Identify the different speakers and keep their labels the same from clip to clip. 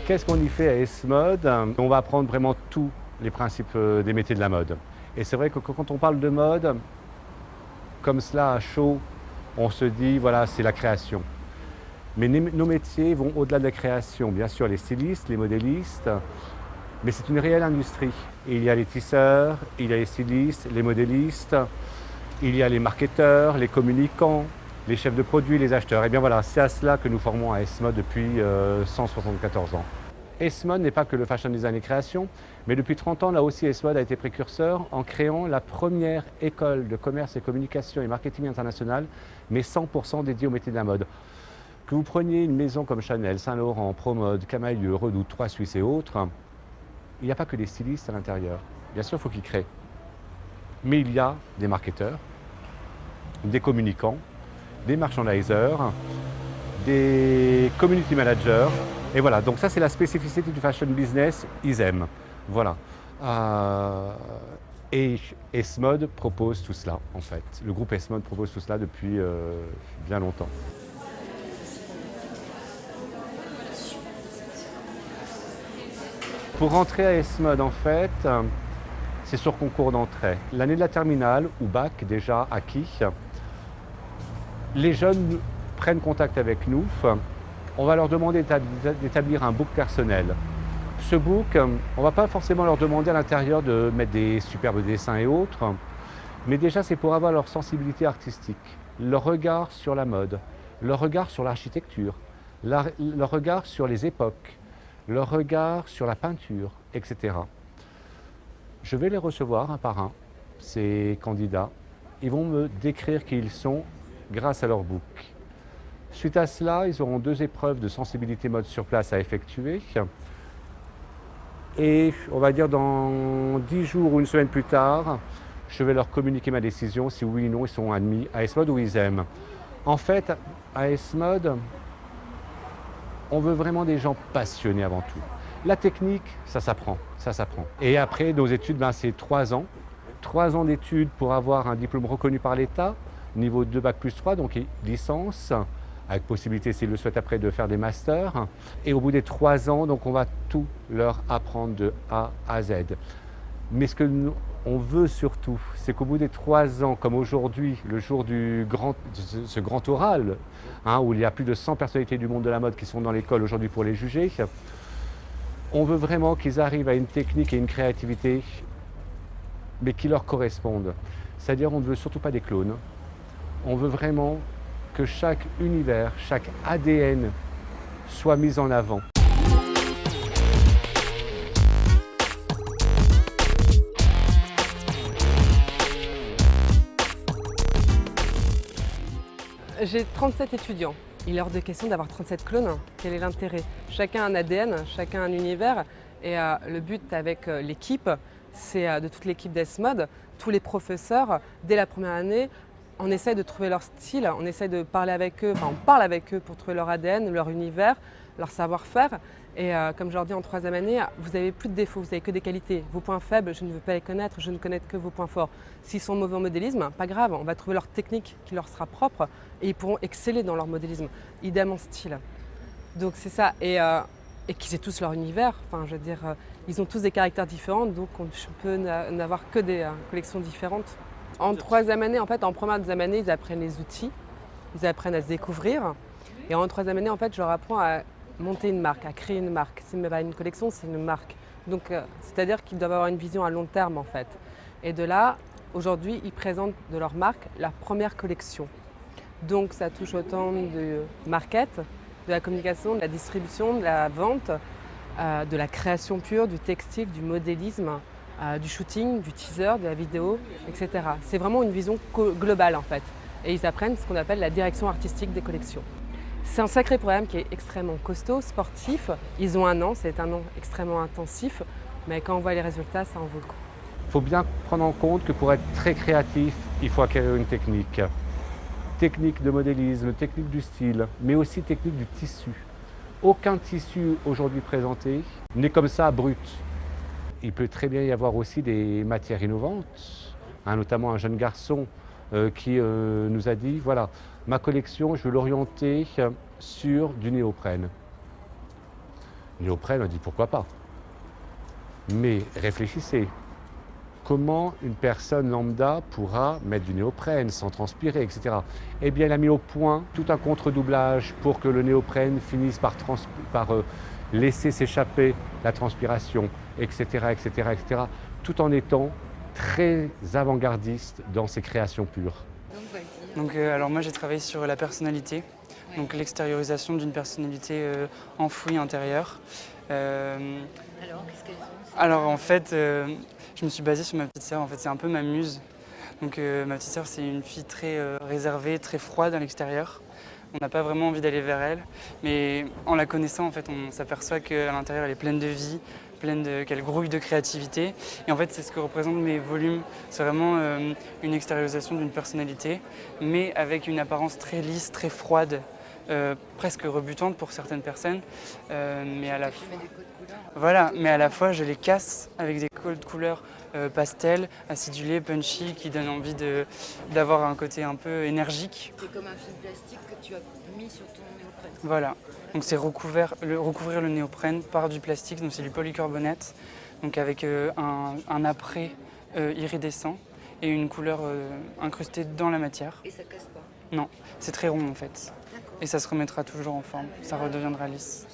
Speaker 1: Qu'est-ce qu'on y fait à S-Mode? On va apprendre vraiment tous les principes des métiers de la mode. Et c'est vrai que quand on parle de mode, comme cela à chaud, on se dit, voilà, c'est la création. Mais nos métiers vont au-delà de la création. Bien sûr, les stylistes, les modélistes, mais c'est une réelle industrie. Il y a les tisseurs, il y a les stylistes, les modélistes, il y a les marketeurs, les communicants, les chefs de produits, les acheteurs. Et bien voilà, c'est à cela que nous formons à S-Mode depuis 174 ans. S-Mode n'est pas que le fashion design et création, mais depuis 30 ans, là aussi, S-Mode a été précurseur en créant la première école de commerce et communication et marketing international, mais 100% dédiée au métier de la mode. Que vous preniez une maison comme Chanel, Saint-Laurent, Promode, Camaïeu, Redoute, Trois Suisses et autres, il n'y a pas que des stylistes à l'intérieur. Bien sûr, il faut qu'ils créent. Mais il y a des marketeurs, des communicants, des merchandisers, des community managers. Et voilà, donc ça c'est la spécificité du fashion business, ils aiment. Voilà. Et S-Mode propose tout cela en fait. Le groupe S-Mode propose tout cela depuis bien longtemps. Pour rentrer à S-Mode en fait, c'est sur concours d'entrée. L'année de la terminale ou bac déjà acquis, les jeunes prennent contact avec nous. On va leur demander d'établir un book personnel. Ce book, on ne va pas forcément leur demander à l'intérieur de mettre des superbes dessins et autres, mais déjà c'est pour avoir leur sensibilité artistique, leur regard sur la mode, leur regard sur l'architecture, leur regard sur les époques, leur regard sur la peinture, etc. Je vais les recevoir un par un, ces candidats. Ils vont me décrire qui ils sont grâce à leur book. Suite à cela, ils auront 2 épreuves de sensibilité mode sur place à effectuer. Et on va dire dans 10 jours ou une semaine plus tard, je vais leur communiquer ma décision si oui ou non ils sont admis à S-Mode ou ils aiment. En fait, à S-Mode, on veut vraiment des gens passionnés avant tout. La technique, ça s'apprend, ça s'apprend. Et après, nos études, c'est 3 ans. 3 ans d'études pour avoir un diplôme reconnu par l'État, niveau 2 Bac plus 3, donc licence, avec possibilité, s'ils le souhaitent après, de faire des masters. Et au bout des 3 ans, donc on va tout leur apprendre de A à Z. Mais ce que on veut surtout, c'est qu'au bout des 3 ans, comme aujourd'hui, le jour de ce grand oral, où il y a plus de 100 personnalités du monde de la mode qui sont dans l'école aujourd'hui pour les juger, on veut vraiment qu'ils arrivent à une technique et une créativité, mais qui leur correspondent. C'est-à-dire, on ne veut surtout pas des clones. On veut vraiment que chaque univers, chaque ADN soit mis en avant.
Speaker 2: J'ai 37 étudiants. Il est hors de question d'avoir 37 clones. Quel est l'intérêt? Chacun un ADN, chacun un univers. Et le but avec l'équipe, c'est de toute l'équipe d'S-Mode, tous les professeurs, dès la première année, on essaie de trouver leur style, on essaie de parler avec eux, on parle avec eux pour trouver leur ADN, leur univers, leur savoir-faire. Et comme je leur dis en 3e année, vous n'avez plus de défauts, vous n'avez que des qualités. Vos points faibles, je ne veux pas les connaître, je ne connais que vos points forts. S'ils sont mauvais en modélisme, pas grave, on va trouver leur technique qui leur sera propre et ils pourront exceller dans leur modélisme, idem en style. Donc c'est ça, et qu'ils aient tous leur univers, je veux dire, ils ont tous des caractères différents, donc je peux n'avoir que des collections différentes. En 3e année, en fait, en première et 2e année, ils apprennent les outils, ils apprennent à se découvrir. Et en 3e année, en fait, je leur apprends à monter une marque, à créer une marque. C'est pas une collection, c'est une marque. Donc, c'est-à-dire qu'ils doivent avoir une vision à long terme, en fait. Et de là, aujourd'hui, ils présentent de leur marque la première collection. Donc, ça touche autant de market, de la communication, de la distribution, de la vente, de la création pure, du textile, du modélisme, du shooting, du teaser, de la vidéo, etc. C'est vraiment une vision globale en fait. Et ils apprennent ce qu'on appelle la direction artistique des collections. C'est un sacré programme qui est extrêmement costaud, sportif. Ils ont 1 an, c'est un an extrêmement intensif, mais quand on voit les résultats, ça en vaut le coup.
Speaker 1: Il faut bien prendre en compte que pour être très créatif, il faut acquérir une technique. Technique de modélisme, technique du style, mais aussi technique du tissu. Aucun tissu aujourd'hui présenté n'est comme ça brut. Il peut très bien y avoir aussi des matières innovantes, notamment un jeune garçon qui nous a dit, voilà, ma collection, je veux l'orienter sur du néoprène. Néoprène, on dit pourquoi pas. Mais réfléchissez, comment une personne lambda pourra mettre du néoprène sans transpirer, etc. Eh bien, elle a mis au point tout un contre-doublage pour que le néoprène finisse par laisser s'échapper la transpiration, etc., etc., etc., tout en étant très avant-gardiste dans ses créations pures.
Speaker 3: Donc, alors moi j'ai travaillé sur la personnalité, donc l'extériorisation d'une personnalité enfouie intérieure.
Speaker 4: Alors, qu'est-ce qu'elles ont?
Speaker 3: Alors en fait, je me suis basée sur ma petite sœur, en fait c'est un peu ma muse. Donc ma petite sœur c'est une fille très réservée, très froide à l'extérieur. On n'a pas vraiment envie d'aller vers elle, mais en la connaissant en fait on s'aperçoit qu'à l'intérieur elle est pleine de vie, qu'elle grouille de créativité. Et en fait c'est ce que représentent mes volumes, c'est vraiment une extériorisation d'une personnalité, mais avec une apparence très lisse, très froide. Presque rebutante pour certaines personnes, mais à la fois, voilà, mais à la fois je les casse avec des codes couleurs pastel, acidulés, punchy, qui donnent envie d'avoir un côté un peu énergique.
Speaker 4: C'est comme un film plastique que tu as mis sur ton néoprène.
Speaker 3: Voilà, donc c'est recouvrir le néoprène par du plastique, donc c'est du polycarbonate, donc avec un apprêt iridescent et une couleur incrustée dans la matière.
Speaker 4: Et ça casse pas?
Speaker 3: Non, c'est très rond en fait.
Speaker 4: D'accord.
Speaker 3: Et ça se remettra toujours en forme, ça redeviendra lisse.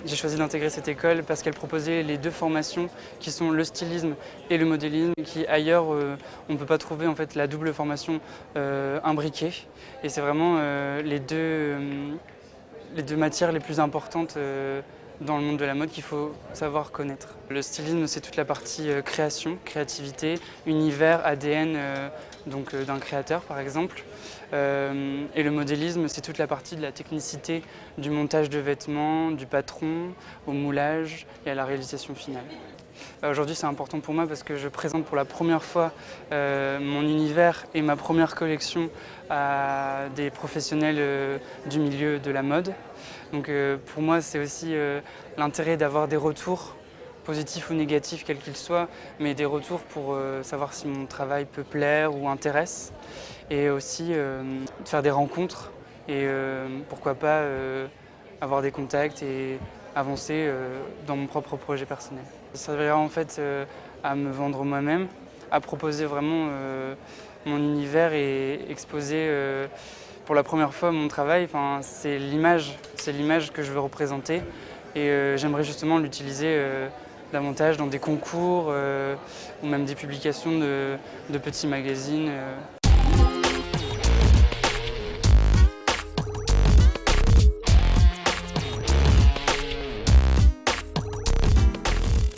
Speaker 3: J'ai choisi d'intégrer cette école parce qu'elle proposait les deux formations qui sont le stylisme et le modélisme, qui ailleurs on ne peut pas trouver en fait la double formation imbriquée. Et c'est vraiment les deux matières les plus importantes dans le monde de la mode qu'il faut savoir connaître. Le stylisme, c'est toute la partie création, créativité, univers, ADN d'un créateur par exemple. Et le modélisme, c'est toute la partie de la technicité du montage de vêtements, du patron, au moulage et à la réalisation finale. Aujourd'hui, c'est important pour moi parce que je présente pour la première fois mon univers et ma première collection à des professionnels du milieu de la mode. Donc pour moi, c'est aussi l'intérêt d'avoir des retours, positifs ou négatifs, quels qu'ils soient, mais des retours pour savoir si mon travail peut plaire ou intéresse. Et aussi de faire des rencontres et pourquoi pas avoir des contacts et avancer dans mon propre projet personnel. Ça servira en fait à me vendre moi-même, à proposer vraiment mon univers et exposer pour la première fois mon travail. Enfin, c'est l'image que je veux représenter et j'aimerais justement l'utiliser davantage dans des concours ou même des publications de petits magazines.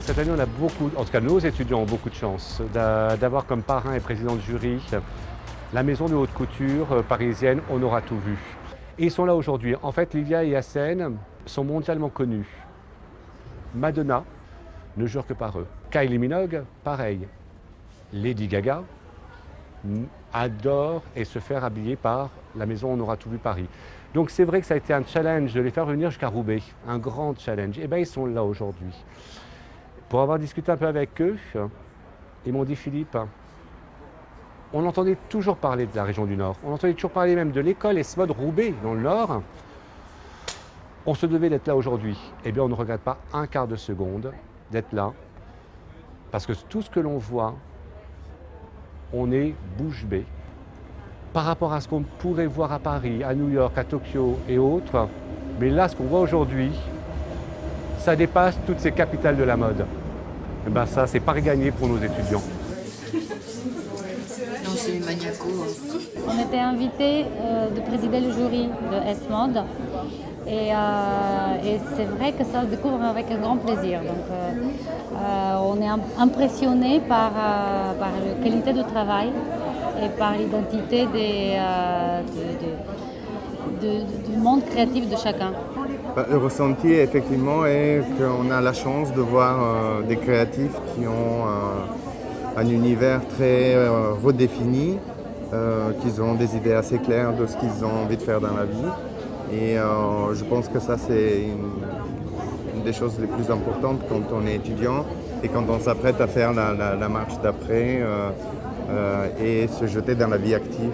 Speaker 1: Cette année, on a beaucoup, en tout cas nos étudiants ont beaucoup de chance d'avoir comme parrain et président de jury la maison de haute couture parisienne On aura tout vu. Et ils sont là aujourd'hui. En fait, Livia et Yassen sont mondialement connus. Madonna ne jure que par eux. Kylie Minogue, pareil. Lady Gaga adore et se faire habiller par la maison On aura tout vu Paris. Donc c'est vrai que ça a été un challenge de les faire venir jusqu'à Roubaix, un grand challenge. Et bien ils sont là aujourd'hui. Pour avoir discuté un peu avec eux, ils m'ont dit Philippe, on entendait toujours parler de la région du Nord, on entendait toujours parler même de l'école ESMOD Roubaix dans le Nord. On se devait d'être là aujourd'hui. Eh bien on ne regrette pas un quart de seconde d'être là, parce que tout ce que l'on voit, on est bouche bée. Par rapport à ce qu'on pourrait voir à Paris, à New York, à Tokyo et autres, mais là ce qu'on voit aujourd'hui, ça dépasse toutes ces capitales de la mode. Et ben ça, c'est pas gagné pour nos étudiants.
Speaker 4: Non, c'est les maniacos.
Speaker 5: On était invités de présider le jury de ESMOD et c'est vrai que ça se découvre avec un grand plaisir. Donc, on est impressionné par la qualité du travail et par l'identité du monde créatif de chacun.
Speaker 6: Le ressenti, effectivement, est qu'on a la chance de voir des créatifs qui ont un univers très redéfini, qu'ils ont des idées assez claires de ce qu'ils ont envie de faire dans la vie. Et je pense que ça, c'est une des choses les plus importantes quand on est étudiant et quand on s'apprête à faire la marche d'après et se jeter dans la vie active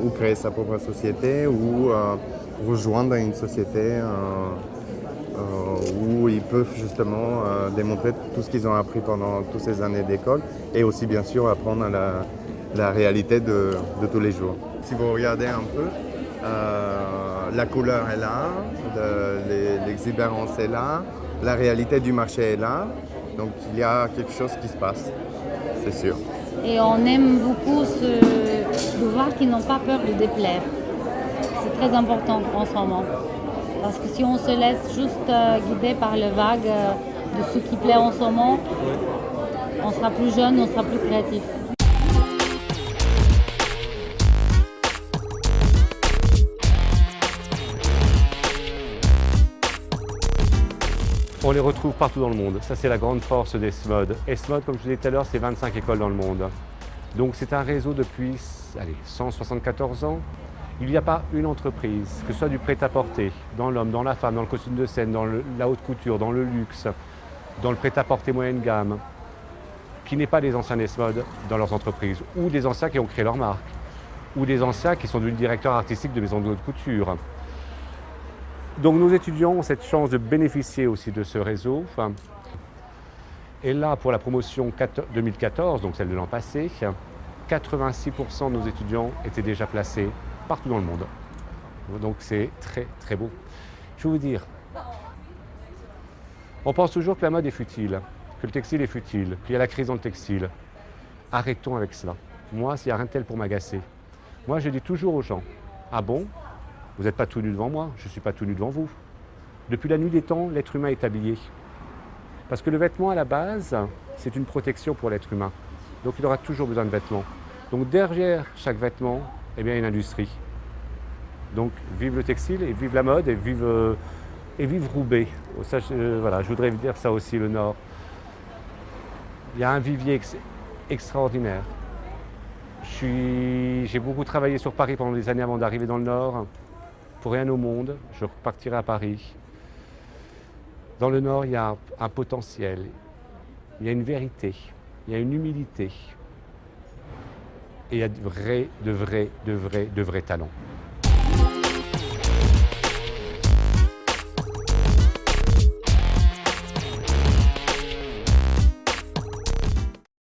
Speaker 6: ou créer sa propre société ou rejoindre une société où ils peuvent justement démontrer tout ce qu'ils ont appris pendant toutes ces années d'école et aussi bien sûr apprendre la réalité de tous les jours. Si vous regardez un peu, la couleur est là, l'exubérance est là, la réalité du marché est là, donc il y a quelque chose qui se passe, c'est sûr.
Speaker 5: Et on aime beaucoup de voir qu'ils n'ont pas peur de déplaire. C'est très important en ce moment. Parce que si on se laisse juste guider par le vague de ce qui plaît en ce moment, on sera plus jeune, on sera plus créatif.
Speaker 1: On les retrouve partout dans le monde. Ça, c'est la grande force d'Esmod. Esmod, comme je vous disais tout à l'heure, c'est 25 écoles dans le monde. Donc, c'est un réseau depuis 174 ans. Il n'y a pas une entreprise, que ce soit du prêt-à-porter, dans l'homme, dans la femme, dans le costume de scène, dans la haute couture, dans le luxe, dans le prêt-à-porter moyenne gamme, qui n'ait pas des anciens Esmod dans leurs entreprises, ou des anciens qui ont créé leur marque, ou des anciens qui sont devenus directeurs artistiques de maisons de haute couture. Donc nos étudiants ont cette chance de bénéficier aussi de ce réseau. Et là, pour la promotion 2014, donc celle de l'an passé, 86% de nos étudiants étaient déjà placés partout dans le monde. Donc c'est très très beau. Je vais vous dire, on pense toujours que la mode est futile, que le textile est futile, qu'il y a la crise dans le textile. Arrêtons avec cela. Moi, il n'y a rien de tel pour m'agacer. Moi, je dis toujours aux gens, ah bon ? Vous n'êtes pas tout nu devant moi, je ne suis pas tout nu devant vous. Depuis la nuit des temps, l'être humain est habillé. Parce que le vêtement, à la base, c'est une protection pour l'être humain. Donc il aura toujours besoin de vêtements. Donc derrière chaque vêtement, eh bien, il y a une industrie. Donc vive le textile et vive la mode et vive Roubaix. Ça, voilà, je voudrais dire ça aussi, le Nord. Il y a un vivier extraordinaire. J'ai beaucoup travaillé sur Paris pendant des années avant d'arriver dans le Nord. Pour rien au monde, je repartirai à Paris. Dans le Nord, il y a un potentiel, il y a une vérité, il y a une humilité et il y a de vrais talents.